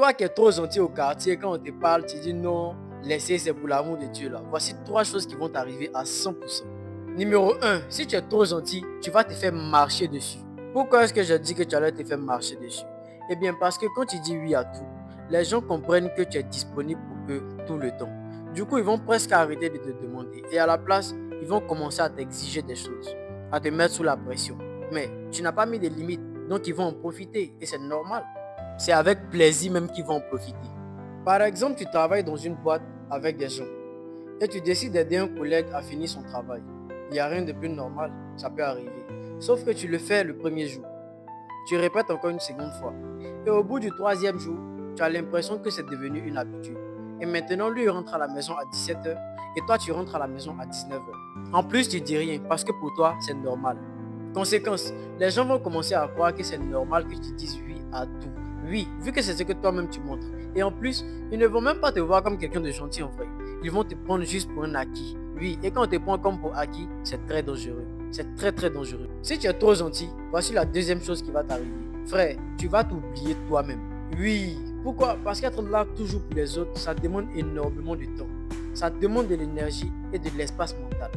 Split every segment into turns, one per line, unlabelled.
Toi qui es trop gentil au quartier, quand on te parle, tu dis non, laissez, c'est pour l'amour de Dieu là. Voici trois choses qui vont t'arriver à 100%. Numéro un, si tu es trop gentil, tu vas te faire marcher dessus. Pourquoi est-ce que je dis que tu allais te faire marcher dessus? Eh bien, parce que quand tu dis oui à tout, les gens comprennent que tu es disponible pour eux tout le temps. Du coup, ils vont presque arrêter de te demander. Et à la place, ils vont commencer à t'exiger des choses, à te mettre sous la pression. Mais tu n'as pas mis de limites, donc ils vont en profiter. Et c'est normal. C'est avec plaisir même qu'ils vont en profiter. Par exemple, tu travailles dans une boîte avec des gens et tu décides d'aider un collègue à finir son travail. Il n'y a rien de plus normal, ça peut arriver. Sauf que tu le fais le premier jour. Tu répètes encore une seconde fois. Et au bout du troisième jour, tu as l'impression que c'est devenu une habitude. Et maintenant, lui, il rentre à la maison à 17h et toi, tu rentres à la maison à 19h. En plus, tu dis rien parce que pour toi, c'est normal. Conséquence, les gens vont commencer à croire que c'est normal que tu dises oui à tout. Oui, vu que c'est ce que toi-même tu montres. Et en plus, ils ne vont même pas te voir comme quelqu'un de gentil en vrai. Ils vont te prendre juste pour un acquis. Oui, et quand on te prend comme pour acquis, c'est très dangereux. C'est très très dangereux. Si tu es trop gentil, voici la deuxième chose qui va t'arriver. Frère, tu vas t'oublier toi-même. Oui, pourquoi? Parce qu'être là toujours pour les autres, ça demande énormément de temps. Ça demande de l'énergie et de l'espace mental.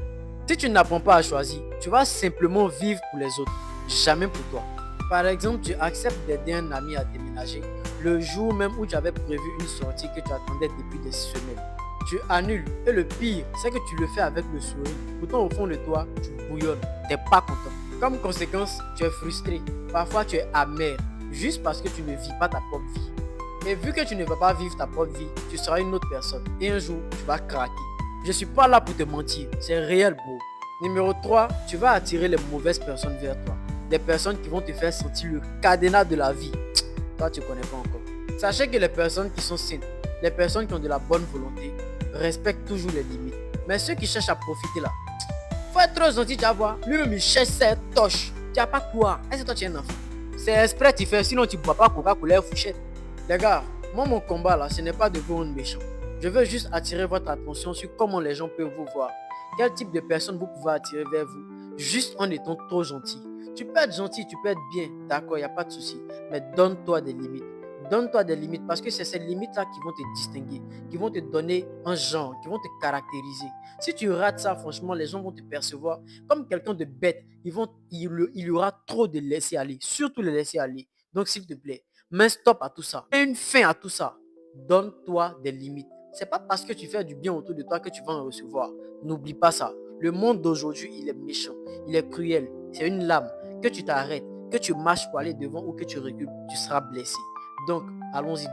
Si tu n'apprends pas à choisir, tu vas simplement vivre pour les autres, jamais pour toi. Par exemple, tu acceptes d'aider un ami à déménager le jour même où tu avais prévu une sortie que tu attendais depuis des semaines. Tu annules et le pire, c'est que tu le fais avec le sourire. Pourtant, au fond de toi, tu bouillonnes, tu n'es pas content. Comme conséquence, tu es frustré. Parfois, tu es amer, juste parce que tu ne vis pas ta propre vie. Et vu que tu ne vas pas vivre ta propre vie, tu seras une autre personne. Et un jour, tu vas craquer. Je ne suis pas là pour te mentir, c'est réel, bro. Numéro 3, tu vas attirer les mauvaises personnes vers toi. Des personnes qui vont te faire sentir le cadenas de la vie. Toi, tu ne connais pas encore. Sachez que les personnes qui sont saines, les personnes qui ont de la bonne volonté, respectent toujours les limites. Mais ceux qui cherchent à profiter là, faut être trop gentil, tu vas voir. Lui-même, il cherche cette toche. Tu n'as pas quoi. Est-ce que toi, tu es un enfant? C'est exprès tu fais, sinon tu ne bois pas Coca-Cola et Fouchette. Les gars, moi, mon combat là, ce n'est pas de vous rendre méchant. Je veux juste attirer votre attention sur comment les gens peuvent vous voir. Quel type de personnes vous pouvez attirer vers vous, juste en étant trop gentil. Tu peux être gentil, tu peux être bien, d'accord, il n'y a pas de souci. Mais donne-toi des limites. Donne-toi des limites parce que c'est ces limites-là qui vont te distinguer, qui vont te donner un genre, qui vont te caractériser. Si tu rates ça, franchement, les gens vont te percevoir comme quelqu'un de bête. Il y aura trop de laisser aller, surtout le laisser aller. Donc, s'il te plaît, mets stop à tout ça. Mets une fin à tout ça. Donne-toi des limites. C'est pas parce que tu fais du bien autour de toi que tu vas en recevoir. N'oublie pas ça. Le monde d'aujourd'hui, il est méchant, il est cruel. C'est une lame. Que tu t'arrêtes, que tu marches pour aller devant ou que tu recules, tu seras blessé. Donc, allons-y.